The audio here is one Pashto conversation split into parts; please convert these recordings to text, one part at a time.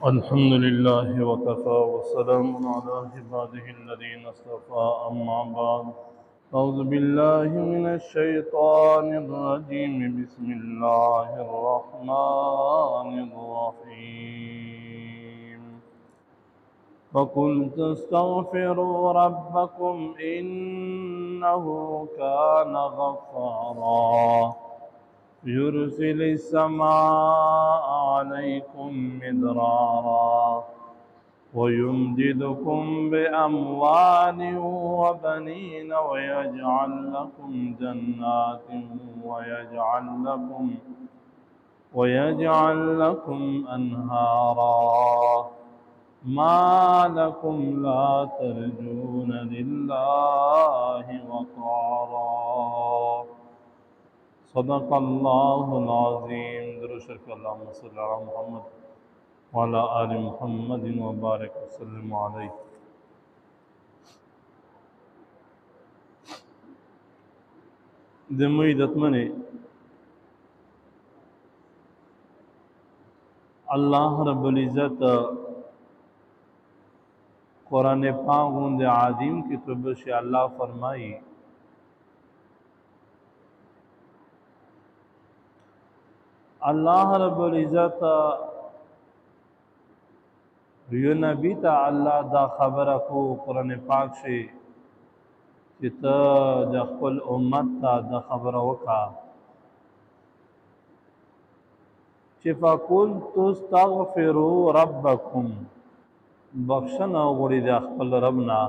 الحمد لله وكفى وسلام على عباده الذين اصطفى أما بعد. أعوذ بالله من الشيطان الرجيم. بسم الله الرحمن الرحيم. فقلت استغفروا ربكم إنه كان غفارا يرسل السماء عليكم مدرارا ويمددكم بأموال وبنين ويجعل لكم جنات ويجعل لكم أنهارا. ما لكم لا ترجون لله وقارا. صدق الله العظيم. درود شریف اللهم صل على محمد وعلى آل محمد وبارك وسلم عليه. د مې دتمنه الله رب العزت قرآن پاک غوندې عظیم کتاب شي. الله فرمایي الله رب العزت یو نبی ته الله دا خبره کو قرآن پاک شي چې ته د خپل امت ته دا خبره وکړه چې فقلت استغفروا ربکم، بخښنه وغواړئ د خپل رب نه.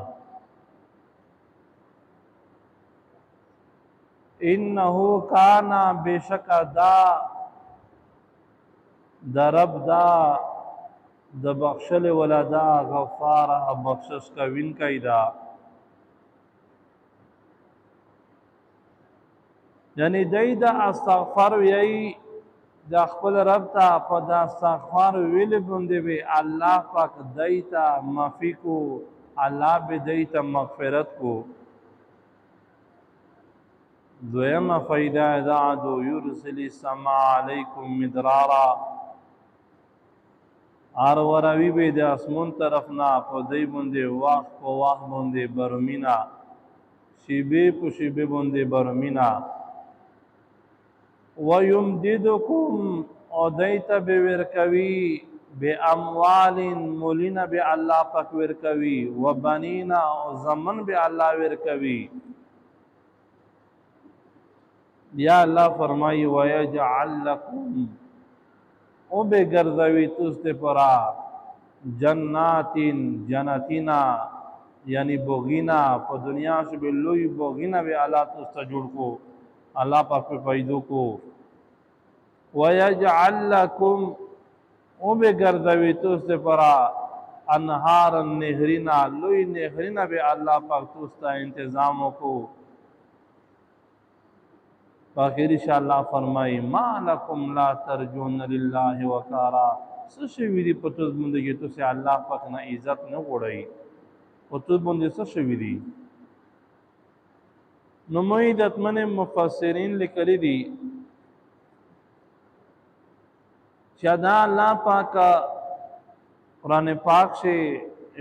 انه کان، بشکه دا د رب دا د بخښلې ولا دا غفاره بخشش کوونکی دا، یعنی دی د استغفار ویایي د خپل رب ته په د استغفار ویلې باندې به الله پاک دی ته معافي کو، الله به دی ته مغفرت کو. دویمه فایده دا دو یرسل السماء علیکم مدرارا، هر وروي به د اسمون طرف نه په دی باندې وخت په وخت باندې برمینا، شیبې په شیبې باندې برمینا. ويمددكم، او دیتا به ورکوي باموال، مولنا به الله پاک ورکوي، وبنینا، او زمن به الله ورکوي. یا الله فرمایي ويجعل لكم، او به ګرځوي تاسو پرا جنات، جنتینا یعنی بوغینا، په دنیا کې به لوی بوغینا به الله تاسو جوړ کو، الله پاک په پیدو کو. ويجعل لكم، او به ګرځوي تاسو پرا انهار، نهرینا، لوی نهرینا به الله پاک تاسو انتظام کو. آخر ان شاء الله فرمای ما لكم لا ترجون لله وقارا، څه شوي دي په تاسو باندې چې تاسو الله پاک نه عزت نه غواړئ؟ په تاسو باندې څه شوي دي؟ نو مې دتمن مفسرین لیکلي دي چې دا الله پاک قرآن پاک سے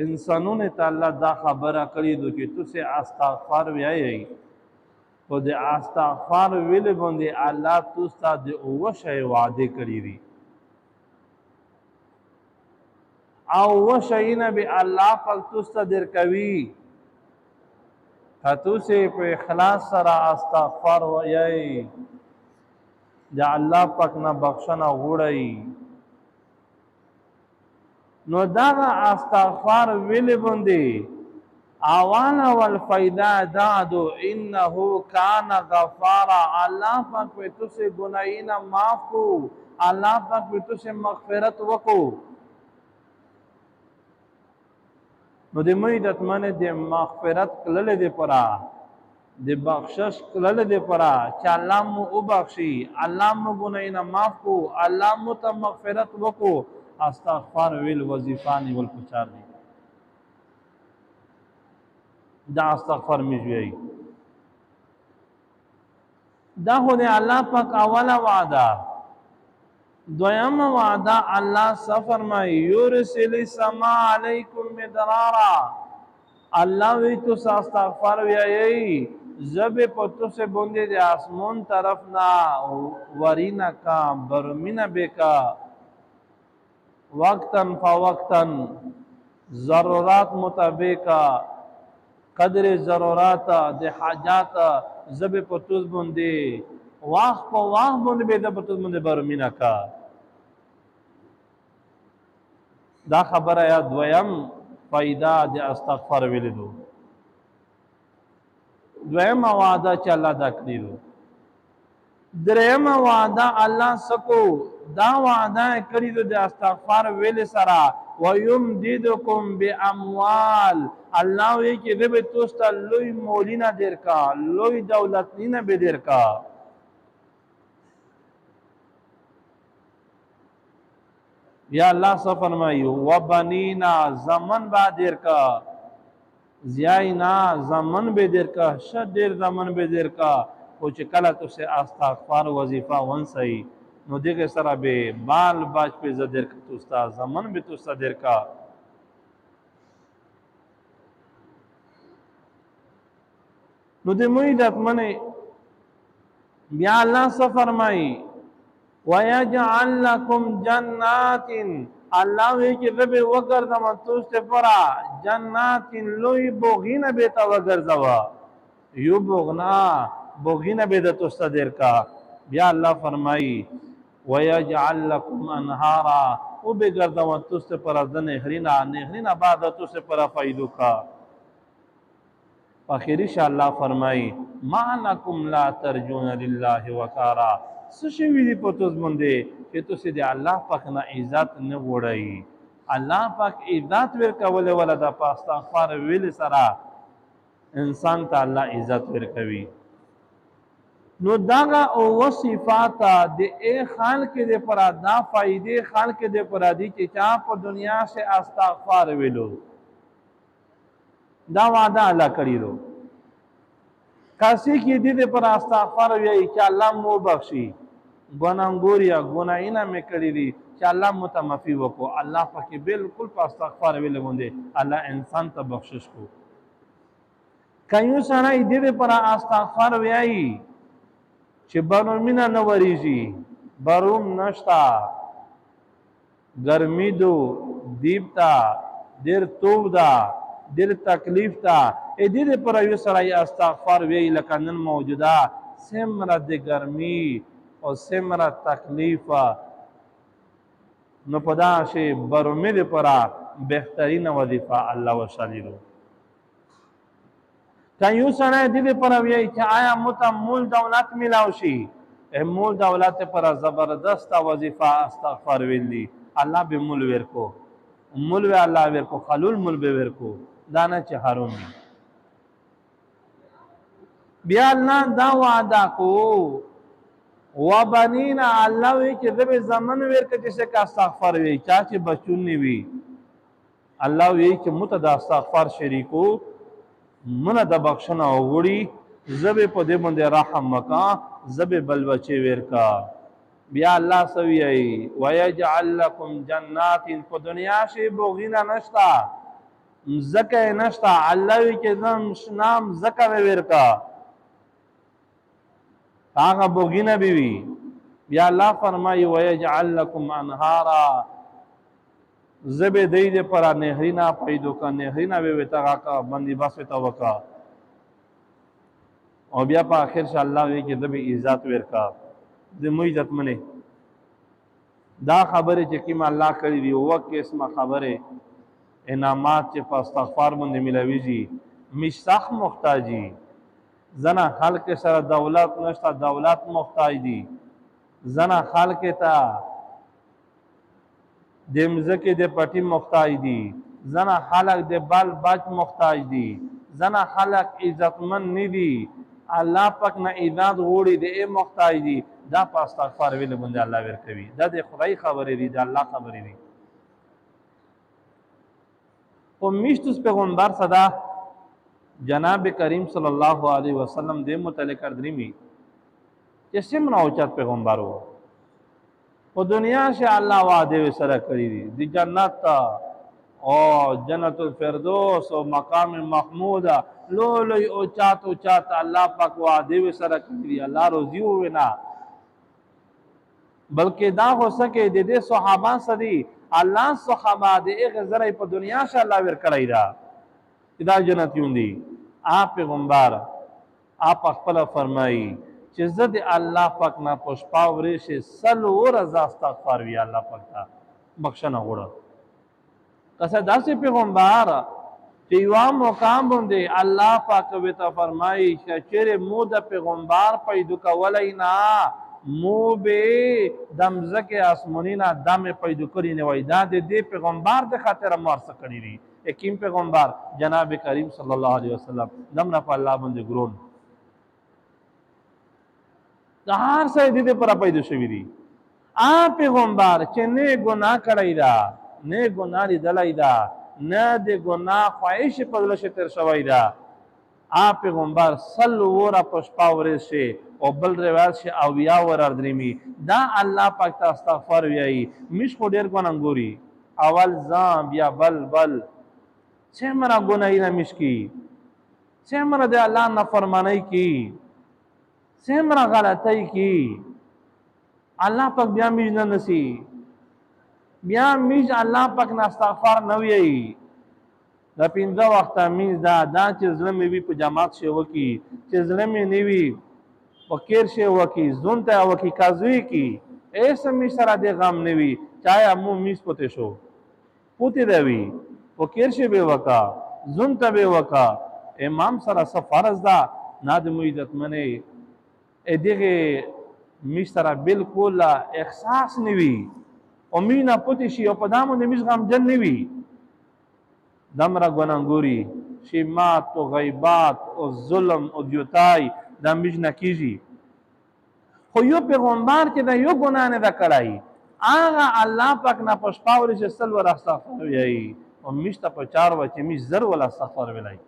انسانوں نے تعالی دا خبره کړی دو چې تاسو استغفار ویایي، او د استغفار ویل باندې الله تاسو د اوه شی وعده کړی دي، او اوه شیونه به الله پاک تاسو درکوي. تاسو په اخلاص سره استغفار ویایي، د الله پاک نه بخښنه غواړئ، نو دا استغفار ویل باندې اوانا والفیدا دادو انه کان غفارا، الله پاک په تاسو ګناهونه معاف کو، الله پاک په تاسو مغفرت وکړو. نو د مې دتمنه د مغفرت کله دې پرا د بخشش کله دې پرا چې الله مو وبخشي، الله مو ګناهونه معاف کو، الله مو ته مغفرت وکړو. استغفار ویل وظیفانی ول پچار دي، دا استغفار میږي، دا خو د الله پاک اوله وعده دویم وعدہ اللہ سے فرمائی یورسل السماء علیکم مدرارا، اللہ وی تو سا استغفار ویائی زب پتو سے بندے دے آسمون طرف نا ورینا کا برمین بے کا وقتاً فوقتاً ضرورات مطابقہ قدر ضرورات دے حاجات زب پتوز بندے واخ پا واخ بندے بے دا پتوز بندے برمین کا دا خبر ہے دویم فائدہ دے استغفار ویلدو دویم وعدہ چا اللہ دا کریدو دریم وعدہ اللہ سکو دا وعدہ کریدو دے استغفار ویل سرا وَيُمْدِدُكُمْ بِأَمْوَال اللہ وی کہ رب توستا لوی مولینا دیر کا لوی دولتنینا بے دیر کا یا اللہ سے فرمائی وَبَنِينَا زمن با دیر کا زیائینا زمن بے دیر کا شد دیر زمن بے دیر کا کچھ کلا تو سے استغفار وظیفہ ون سئی نو دیکھ سرا بے بال باج پہ زدیر کا توستا زمن بے توستا دیر کا نو دے مویدت منے بیا اللہ سے فرمائی وَيَجْعَلْ لَكُمْ جَنَّاتٍ اللہ وی کہ رب وگردما توستے پرا جناتٍ لوی بوغین بیتا وگرزوا یو بوغنا بوغین بیتا توستا دیر کا بیا اللہ فرمائی وَيَجْعَلْ لَكُمْ أَنْهَارًا او بگردما توستے پرا نہرینا بعد توستے پرا فائدو کا آخری شاء اللہ فرمائی مَا لَكُمْ لَا تَرْجُونَ لِلَّهِ وَقَارًا سشوی دی پتوز مندے کہ تو سے دے اللہ پاک نا عزت نگوڑائی اللہ پاک عزت ورکا ولی ولدا پا استغفار ویل سرا انسان تا اللہ عزت ورکوی نو داغا او صفاتا دے اے خالق دے پرا دا فائدے خالق دے پرا دی کہ چاہ پا دنیا سے استغفار ویلو دا وعدہ اللہ کری دو کسی کی دید پر استغفار ویئی کہ اللہ مو بخشی گناہگوریا گناہینا میں کری دی کہ اللہ متمفی وکو اللہ پاکی بالکل پا استغفار ویلے بندے اللہ انسان تا بخشش کو کئیوں سرائی دید پر استغفار ویئی چھ برمینا نوریجی بروم نشتا گرمی دو دیبتا دیر توب دا دیر تکلیف تا ای دید پر ایو سرائی استغفار ویئی لکنن موجودہ سمرد گرمی اور سمرد تکلیف نو پدا شے برمی دی پرا بہترین وظیفہ اللہ وشالی دو تا یو سرائی دید پر ویئی کہ آیا متا مول دولت ملاوشی اے مول دولت پر زبردست وظیفہ استغفار ویلی اللہ بے مول ویرکو مول وی اللہ ویرکو خلول مول بے ویرکو دانا چھ حرومی بیا اللہ دا وعدہ کو وَبَنِينَ اللہ وی کہ رب زمن ویرکا جسے کا استغفار وی چاچے بچونی وی اللہ وی کہ متدا استغفار شریکو من دا بخشنا اوگوڑی زب پا دے بندے رحم مکان زب بلبچے ویرکا بیا اللہ سوی آئی وَيَجْعَلْ لَكُمْ جَنَّاتٍ پا دنیا سے بوغینا نشتا زکا نشتا اللہ وی کہ نام زکا ویرکا آغا بوگینا بیوی یا اللہ فرمائی وَيَجْعَلْ لَكُمْ أَنْهَارًا زب دید پرا نہرینا پیدو کا نہرینا بیوی تغا کا بندی باسوی توقع اور بیا پا آخر شاء اللہ وی کہ زب عزت ورکا زمو عزت منے دا خبر چکیم اللہ کری دی وقت اسم خبر انعامات چے پا استغفار بندی ملوی جی مشتاق محتاجی زنا خلق سر دولت نشتا دولت محتاج دی زنا خلق تا دمزکی دے پٹی محتاج دی زنا خلق دے بال بچ محتاج دی زنا خلق عزتمن نی دی اللہ پاک نا عزت غوڑی دے اے محتاج دی دا پا استغفار ویلے بندے اللہ ورکوی دا دے خدای خبری دی دا اللہ خبری دی تو میشتس پیغمبر صدا جناب کریم صلی اللہ علیہ وسلم دے متعلق کردریمی جسے مناوچات پیغمبر ہو په دنیا شي الله وعده سره کړی دي د جنت او جنت الفردوس او مقام محمود لوی او چات الله پاک وعده سره کړی دي الله روزي وینا بلکې دا هو سکه د دې صحابه سدي الله صحابه د هغه زره په دنیا ش الله ور کړی دا جنتیون دي آپ پیغمبر آپ خپل فرمایي چې زه د الله پاک نه پښپا ورشي سلو رضا استغفار وی الله پاک ته بخښنه غوړه کسه داسې پیغمبر چې یو مقام باندې الله پاک وته فرمایي چې چیرې مو د پیغمبر پیدا کولای نه مو به دمزکه آسمانینا دم پیدا کړی نه وای دا د دې پیغمبر د خاطر مارس کړی دي حکیم پیغمبر جناب کریم صلی الله علیه وسلم دم نه په الله باندې ګرون د هر څه دې پر پیدا شوی دي پیغمبر چې نه ګناه کړی دا نه ګناه لیدلی دا نه د ګناه خواهش په زړه تر شوی دا پیغمبر سلوره پشپا ورشي او بل روایت شي او یا ورر درمی دا الله پاک ته استغفار ویایي مش خو ډیر ګناګوري اول ځان بیا بل څومره ګناهونه مش کی څومره د الله نافرمانی کی څومره غلطی کی الله پاک بیا مش نه نسی بیا مش الله پاک نه استغفار نه ویایي دا پنځه وخته میز دا چې زړه مې وي په جماعت شي وکي چې زړه مې نه وي فقیر شي وکي زون ته وکي کازوي کی ایسه می سره د غم نه وي چایا مو میز پته شو پوتی دی فقیر شي به وکا زون ته به وکا امام سره فرض دا نادم عزت منه ادغه می سره بالکل احساس نه وي او مینا پته شي او په دامو نه میز غم جن نه وي دمرا گناهگوری شیمات و غیبات و ظلم و دیوتای دا میج نکیجی خو یو پیغمبر چې دا یو گناه نه دا کړای آغا الله پاک نه پښپاوري چې سل ور استغفار ویایي او میشته په چار و چې میش زر ولا استغفار ویلای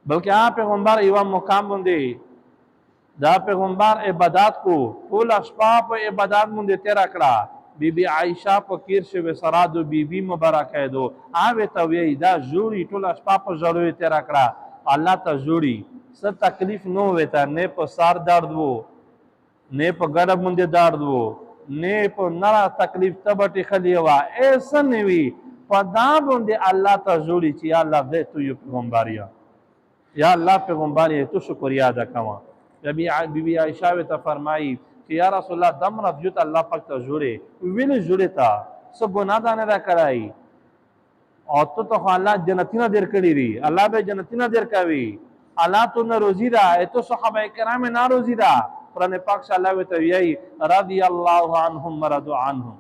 بلکې پیغمبر یو مقام باندې دا پیغمبر عبادت کو ټول شپه په عبادت باندې تیر کړه بی عائشہ فقیر شوه سرادو بی مبارکه دو آوه ته وی دا جوړی ټول شپه په ژړوي تیر کړه الله ته جوړی څه تکلیف نو وته نه په سار درد وو نه په ګډه باندې درد وو نه په نړه تکلیف تبټی خلی وا ایسا نه وی په دا باندې الله ته جوړی چې یا الله دې تو یو پیغمبر یا الله پیغمبر تو شکریا ادا کوا بی عائشہ ته فرمایي یا رسول الله دم رفجت الله پاک ته جوړه ویل جوړه تا سو ګناه دانه را کړای او ته الله جنتینا در کړی دی الله به جنتینا در کوي الله تو نه روزی دا ایتو صحابه کرام نه روزی دا قرآن پاک صلی الله علیه و وی رضی الله عنهم ورضوا عنه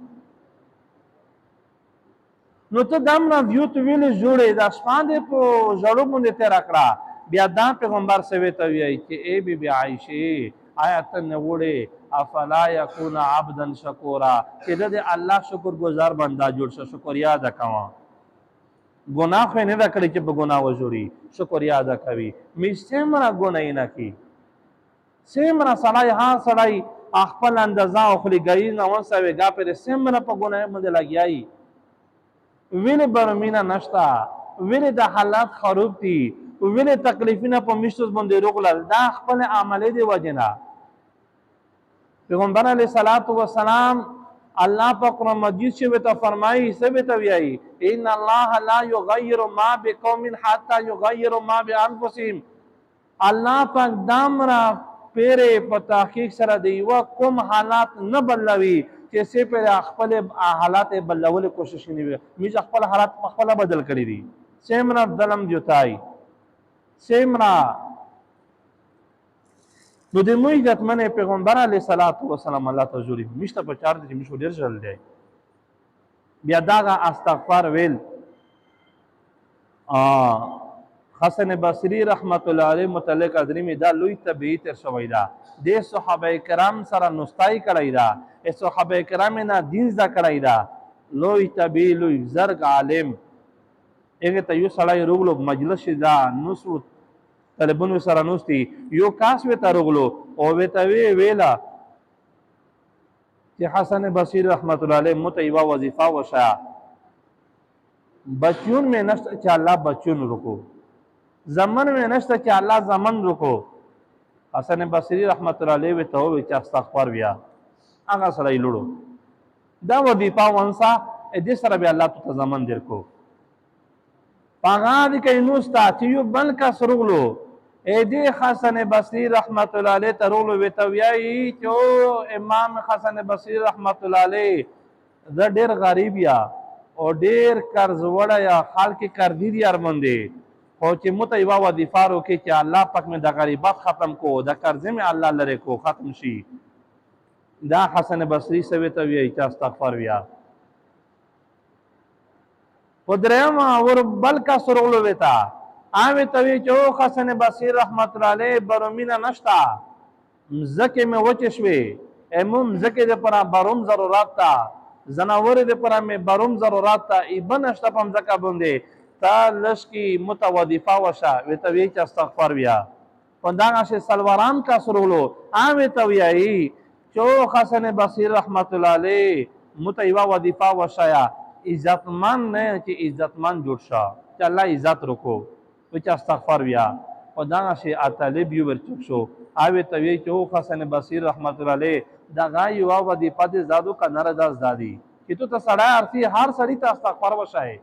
نو ته دم رفجت ویل جوړه د اسمان په ژړو باندې تیر کړه بیا دا پیغمبر سوي ته وی چې ای بی عائشه آیت نوړې افلا یکون عبدا شکورا چې د الله شکر گزار بندا جوړ شو شکریا ادا کوا گناہ خو نه دا کړی چې په گناہ وجوړي شکریا ادا کوي مشتمره گناہ نه کی سیمره سړی ها سړی خپل اندازا او خلی گئی نه وسوي گا پر سیمره په گناہ باندې لګیای ویل برمینا نشتا ویل د حالات خراب دي ویل تکلیفونه په مشتوس باندې روغلل دا خپل عمل دی وجنا پیغمبر علیہ الصلوۃ والسلام اللہ پاک قرآن مجید سے وہ فرمائی سے بھی تویائی ان اللہ لا یغیر ما بقوم حتی یغیر ما بانفسهم اللہ پاک دامرا پیرے په تحقیق سره دی و کوم حالات نه بدلوي چې سه پر خپل حالات بدلول کوشش نه وي میز خپل حالات خپل بدل کړی دي سیمرا ظلم جوتای سیمرا نو د موږ عزت منه پیغمبر علیه الصلاۃ والسلام الله ته جوړي مشته په چار دي مشو ډیر ژل دی بیا دا استغفار ویل حسن بصری رحمت الله علیه متعلق ادریمی دا لوی طبیعی تر شوی دا د صحابه کرام سره نستای کړی دا صحابه کرام نه دین زده کړی دا لوی طبیعی لوی زرګ عالم هغه ته یو سړی روغلو مجلس دا نسو طالبونو سره نوستي یو کاس وی ته روغلو او وی ته ویلا چې حسن بصری رحمت الله علیه مت یوه وظیفه وشا بچون میں نشته چې الله بچون رکو زمن میں نشته چې الله زمن رکو حسن بصری رحمت الله علیه ته وی چې استغفار بیا هغه سره یې لړو دا وظیفه ونسا دې سره بیا الله ته زمن درکو پاغا دې کوي نو ستا چې یو بل کا سرغلو دې حسن بصری رحمت الله علیه ته رغلو وی ته ویایي چې امام حسن بصری رحمت الله علیه زه ډېر غریب یا او ډېر قرض وړی یا خلک قرضي دي ارمندې خو چې مو ته یوه وظیفه وکړي چې الله پاک مې د غریبت ختم کو د قرضې مې الله لرې کو ختم شي دا حسن بصري سوی ته وایي چې استغفار ویا په درېیم ور بل کس ورغلو وی ته هغې ته وایي چې او حسن بصري رحمت الله علیه برومینه نشته مځکې مې وچې شوې مو مځکې دپاره بروم ضرورت ته زناورې دپاره مې بروم ضرورت ته ایبه نشته په مځکه باندې تا لشکی متوظیفه وشه وی ته وی چې استغفار ویا په دغسې سلواران کس رغلو هغې ته ویایي چې حسن بصیر رحمت الله علیه مته یوه وظیفه وشیه عزتمند نه چې عزتمند جوړ شه چې الله عزت رکو وی چې استغفار ویا په دغسې اطالب یو ورچوک شو هغې ته وی چې حسن بصیر رحمت الله علیه دغه یوه وظیفه دې زدادو که نره دا زده دي چې تو ته سړی ارسي هر سړي ته استغفار وشی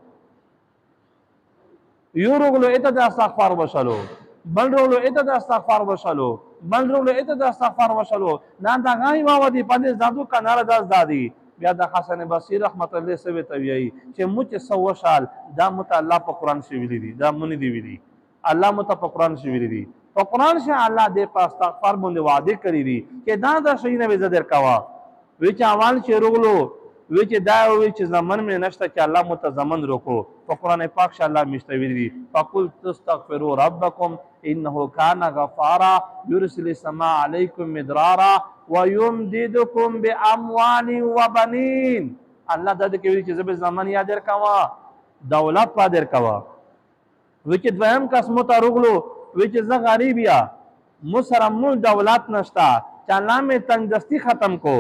یو رغلو ایته د استغفار وشلو بل رغلو ایته د استغفار وشلو بل رغلو ایته د استغفار وشلو نه دغه یوه وظیفه دې زدادو که نره دا زده دي بیا د حسن بصیر رحمت الله سوی ته ویایي چې مو چې څه وشال دا مو ته الله په قرآن شي ویلي دي دا مو نه دي ویلي الله مو ته په قرآن شي ویلي دي په قرآن شي الله دې په استغفار باندې وعده کړي دي چې دا شیونه به زه درکوه وی چې اول چې رغلو وی چې دا وی چې زمن مې نشته چې الله مو ته زمن روکو په قرآن پاک شه الله میشته ویلي دي فقلت استغفروا ربکم انه کان غفارا یرسل السماء علیکم مدرارا ویمددکم باموال وبنین الله دا دې کې ویلي چې زه به زمن یا درکوه دولت په درکوه وی چې دویم کس مو ته رغلو وی چې زه غریب یا مو سره مول دولت نشته چې الله مې تنګدستي ختم کو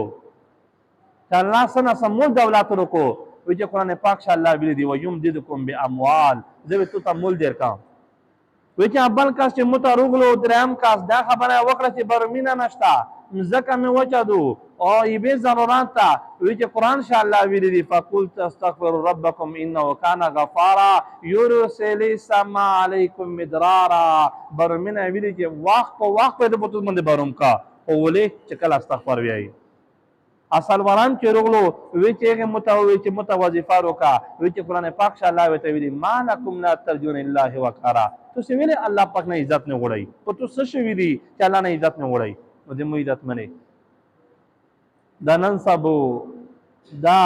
چې الله سره سمول دولت رکو وی چې قرآن پاک شه الله ویلي دي ویمددکم باموال زه به تو ته مول درکم وی چې اول کس چې مو ته رغلو دریم کس دا خبره وکړه چې برمینه نشته مځکه مې وچه دو او یبې ضرورت ته وی چې قرآن شه الله ویلي دي فقلت استغفروا ربکم انه کان غفارا یرسل السماء علیکم مدرارا برمینه ویلي چې وخت په وخت په دې په تو باندې بروم کا او ولې چې کله استغفار ویایي اصلواران چې رغلو وی چې هغې وی چې مته وظیفه روکا وی چې قرآن پاک شه الله ورته ویلي ما لکم لا ترجون الله وقارا تاسې ولې الله پاک نه عزت نه غواړئ په تو څه شوي دي چې الله نه عزت نه غواړئ نو دې مو عزت منئ دا نن سبو دا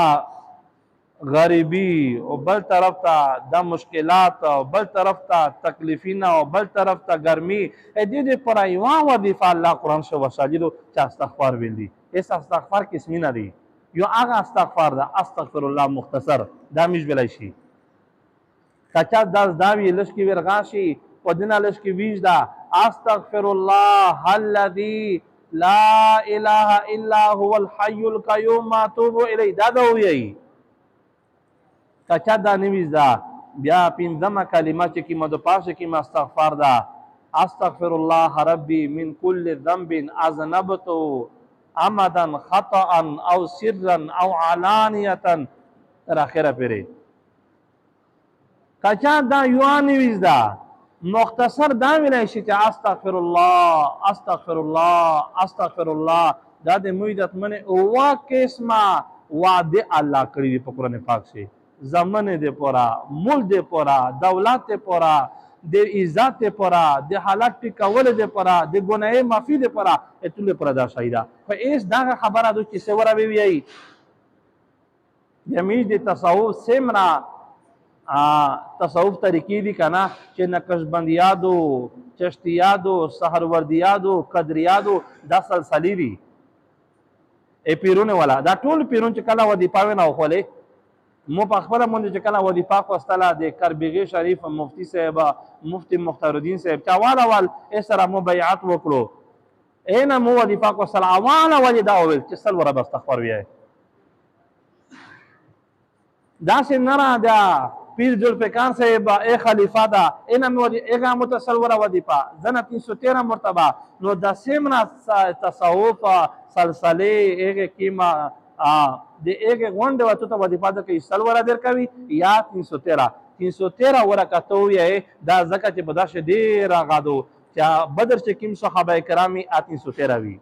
غریبی او بل طرف ته دا مشکلات او بل طرف ته تکلیفونه او بل طرف ته ګرمي دې دپاره یوه وظیفه الله قرآن شه وشاجدو چې استغفار ویل دي اس استغفار قسمونه دي یو هغه استغفار ده استغفر الله مختصر دا میش ویلی شي کچا داس دا وي لږکې ورغا شي په دنه لږکې ویج ده استغفر الله الذي لا اله الا هو الحي القيوم اتوب الیه دا ده وویئ کچا دا نویز ده بیا پنځمه کلمه چې کومه د پاسه کومه استغفار ده استغفر الله ربي من كل ذنب اذنبته عمدا خطا او سرا او علانیه تر اخره پورې کچا دا یوه نویز ده مختصر دا ویلی شي چې استغفر الله استغفر الله استغفر الله دا د مو عزتمنې اوه قسمه وعده الله کړي دي په قرآن پاک کې زمن دپاره ملک دپاره دولت دپاره د عزت دپاره د حالت ټیکولو دپاره د ګناه معافي دپاره ټول دپاره دا شی ده خو هېڅ دغه خبره ده چې څه وره وویایي زموږ د تصوف څومره تصوف طریقې دي که نه چې نقشبندیادو چشتیادو سهروردیادو قدریادو دا سلسلې دي پیرونه والا دا ټول پیرون چې کله وظیفه وینه وخولې مو په خپله باندې چې کله وظیفه خوستله د کربیغې شریف مفتی صاحب مفتی مختار الدین صاحب چې اول اول یې سره مو بیعت وکړو اینه مو وظیفه خوستله اول اول یې دا وویل چې سل وره به استغفار ویایې داسې نه را ده پیر ذوالفقار صاحب ای خلیفه ده ایغا متصوره وظیفه زنه 313 مرتبه نو د سیمنا تصوف سلسله ایغه کیما د ایغه غونډه وته ته وظیفه ده کې سلوره در کوي یا 313 ورکته وي دا زکه چې بداش ډیر غادو چې بدر چې کوم صحابه کرامي 313 وي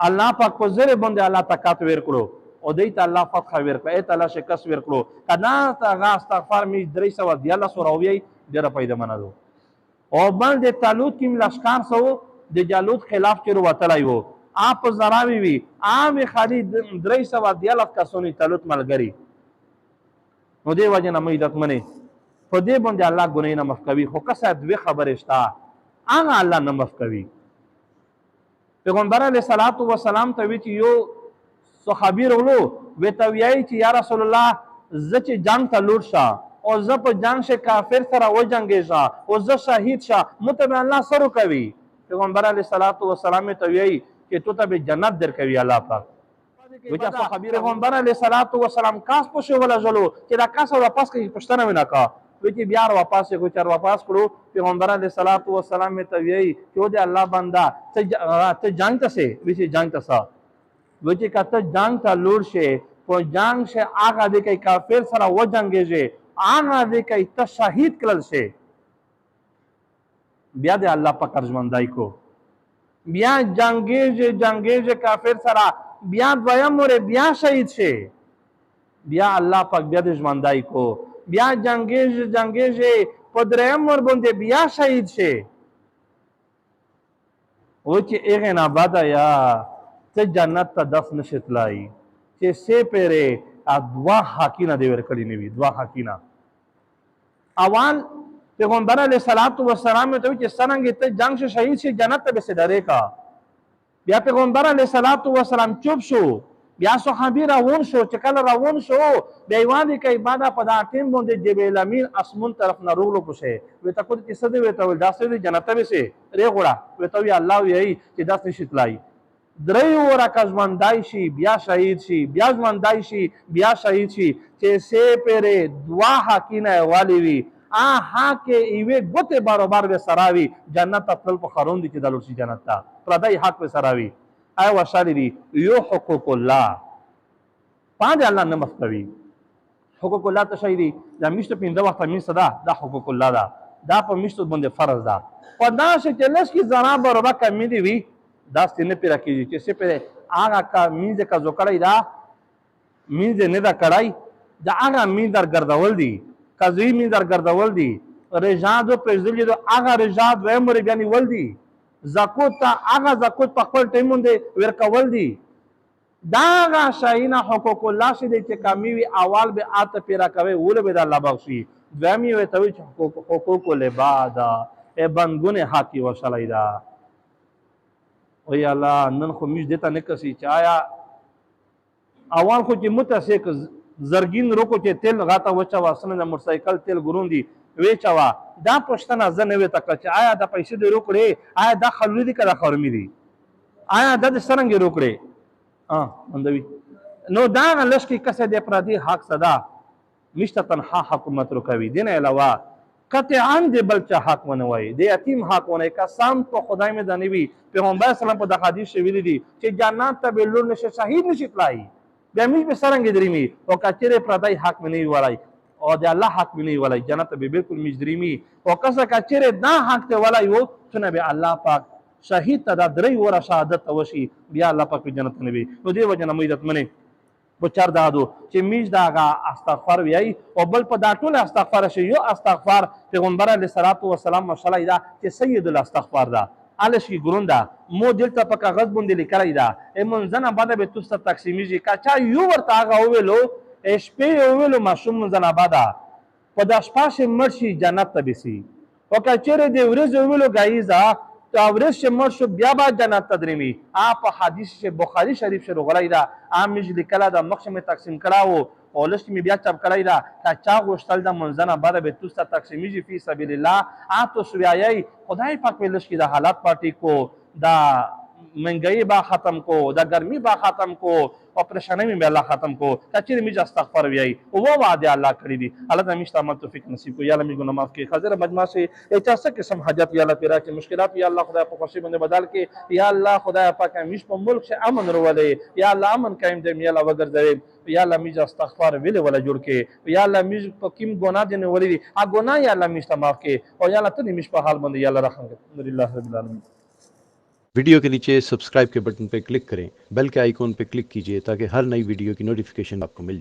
الله پاک په زره باندې الله طاقت ورکړو او دیت الله فتح ورکړه ایت الله شکست ورکړو کنا تا استغفار می 314 سوراوی ډیره پیدا منلو او بل د طالوت کیم لشکار سو د جالوت خلاف چې وروتلای وو آپ زراوی وی عام خالی 314 کسونی طالوت ملګری نو دی وجه نه مېدت منی په دې باندې الله ګناه نه معاف کوي خو کسه دوی خبره شتا هغه الله نه معاف کوي پیغمبر علیه الصلاۃ والسلام ته وی چې یو صحابي رولو وی ته ویای چې یا رسول الله زه چې جنگ ته لور شه او زه په جنگ شه کافر سره وجنګېږه او زه شهید شه مته الله سره کوي پیغمبر علیه الصلاۃ والسلام ته ویای چې تو ته به جنت درکوي الله پاک وجه صحابي پیغمبر علیه الصلاۃ والسلام کاس پوښه ولا جلو چې دا کاس واپس کوي پښتنه وینا کا وی بیا واپس کو چر واپس کړو پیغمبر علیه الصلاۃ والسلام ته ویای چې د الله بندا ته جنگ ته سه وی چې جنگ ته سه وی چې کته جنگ ته لور شه په جنگ شه هغه د کوي کافر سره وجنګېږي هغه د کوي ته شهید کړل شه بیا د الله پاک ارجمندای کو بیا جنگېږي کافر سره بیا دویم مور بیا شهید شه بیا الله پاک بیا د ژوندای کو بیا جنگېږي په دریم مور باندې بیا شهید شه و چې هغه نه بعد یا ته جنت ته دف نشتلای چې سه پیره دوا حقینا دی ورکړی نیوی دوا حقینا اول پیغمبر علیه الصلاۃ والسلام ته چې څنګه ته جنگ شه شهید شه جنت ته به سدارې کا بیا پیغمبر علیه الصلاۃ والسلام چوپ شو بیا صحابي راون شو چې کله راون شو بیا وادي کوي بعد په دا ټیم باندې جبل امین اسمون طرف نه روغلو پوشه وې تا کو چې سده وې ته ول داسې جنت ته سه ری غوړه وې ته وی الله وی چې داس نشتلای درې ورکه ژوندای شي بیا شهید شي بیا ژوندای شي بیا شهید شي چې سه پیره دوا حقینه والی وی ها کې ایوه ګوته برابر به سراوي جنت خپل په خرون دي چې د لوسی جنت ته پردای حق به سراوي ای وشالری یو حقوق الله پاند الله نه مفتوي حقوق الله ته شي دي د میشته پینځه وخت می صدا د حقوق الله دا په میشته باندې فرض ده په دا چې لږ کی زنا برابر کمی دی وی دا ستنه پیرا کیږي چې څه پیره هغه کا مینځه کا زوکړای دا مینځه نه دا کړای دا هغه میندر ګرځول دي کزوی میندر ګرځول دي رجاد او پرځلی دا هغه رجاد و مر بیان ول دي زکوت هغه زکوت په خپل ټیمون دي ورکول دي دا هغه شاینه حقوق الله شه دي چې کمی وی اول به آت پیرا کوي ول به د الله بخشي دوامي وي ته حقوق العباد ای بندګونه حقي وشلای دا او یا الله نن خو میش دیتا نکسی چې آیا اول خو چې متسک زرګین روکو چې تیل غاتا وچا واسنه د موټرسایکل تیل ګروندي ویچوا دا پښتنه زنه وې تک چې آیا د پیسې د روکړې آیا د خلوی دي کړه خورمي دي آیا د سرنګ روکړې مندوي نو دا لش کې کسه د پردي حق صدا مشته تنها حکومت روکوي دین علاوه قطعا د بلچا حق ونوي د یتیم حق ونوي قسم په خدای مې دنوي پیغمبر اسلام په د حدیث ویلي دي چې جنت ته به لور نشه شهید نشي تلای بیا مې به سرنګ دریمي او کچره پردای حق مې نه ولای او د الله حق مې نه ولای جنت به بالکل مجرمي او کسه کچره دا حق ته ولای وو څنګه به الله پاک شهید ته د درې ور شهادت وشي بیا الله پاک جنت نه وي نو دی وجه نه مې عزت منه بچار دادو چې میز داغه استغفار ویای او بل په دا ټول استغفار شي یو استغفار پیغمبر علیه الصلاۃ والسلام مشالای دا چې سید الاستغفار دا الش کی ګروندا مو دلته په کاغذ باندې لیکلای دا منځنه بعد به تاسو تقسیمیږي کاچا یو ورته هغه ویلو شپې ویلو ماشوم منځنه بعد په د شپه مرشي جنت ته بيسي او کچره دی ورځ ویلو غایزا تاورش مرشو بیا با جنت تدریمی آپ حدیث بخاری شریف سے رغلائی دا آمیج لکلا دا مخشم تقسیم کراو او لشکی می بیا چپ کرائی دا تا چا غوشتل دا منزنا بارا به توستا تقسیمیجی فی سبیل اللہ آپ تو سویایی خدای پاک میں لشکی دا حالات پارٹی کو دا महंगाई बा ख़त्म को, दा गर्मी बा ख़त्म को और परेशानी में अल्लाह ख़त्म को कचरे मिज अस्तगफार भी वो वादे अल्लाह करी दी अल्लाह तमीश तमत तौफीक नसीब को या अल्लाह मिगुना माफ़ के खजर मजमा से ऐसा किस्म हजत या अल्लाह तेरा की मुश्किलात या अल्लाह खुदा पर खुशी बंदे बदल के या अल्लाह खुदा पाक मिश पर मुल्क से अमन रोले या अल्लाह अमन कायम दे या अल्लाह वगर दे या अल्लाह मिज अस्तगफार विले वाला जुड़ के या अल्लाह मिज पर किम गुनाह देने वाली आ गुनाह या अल्लाह मिश माफ़ के और या अल्लाह तनी मिश पर हाल बंदे या अल्लाह रहम के अल्हम्दुलिल्लाह रब्बिल आलमीन। वीडियो के नीचे सब्सक्राइब के बटन पर क्लिक करें, बेल के आइकॉन पर क्लिक कीजिए ताकि हर नई वीडियो की नोटिफिकेशन आपको मिल जाए।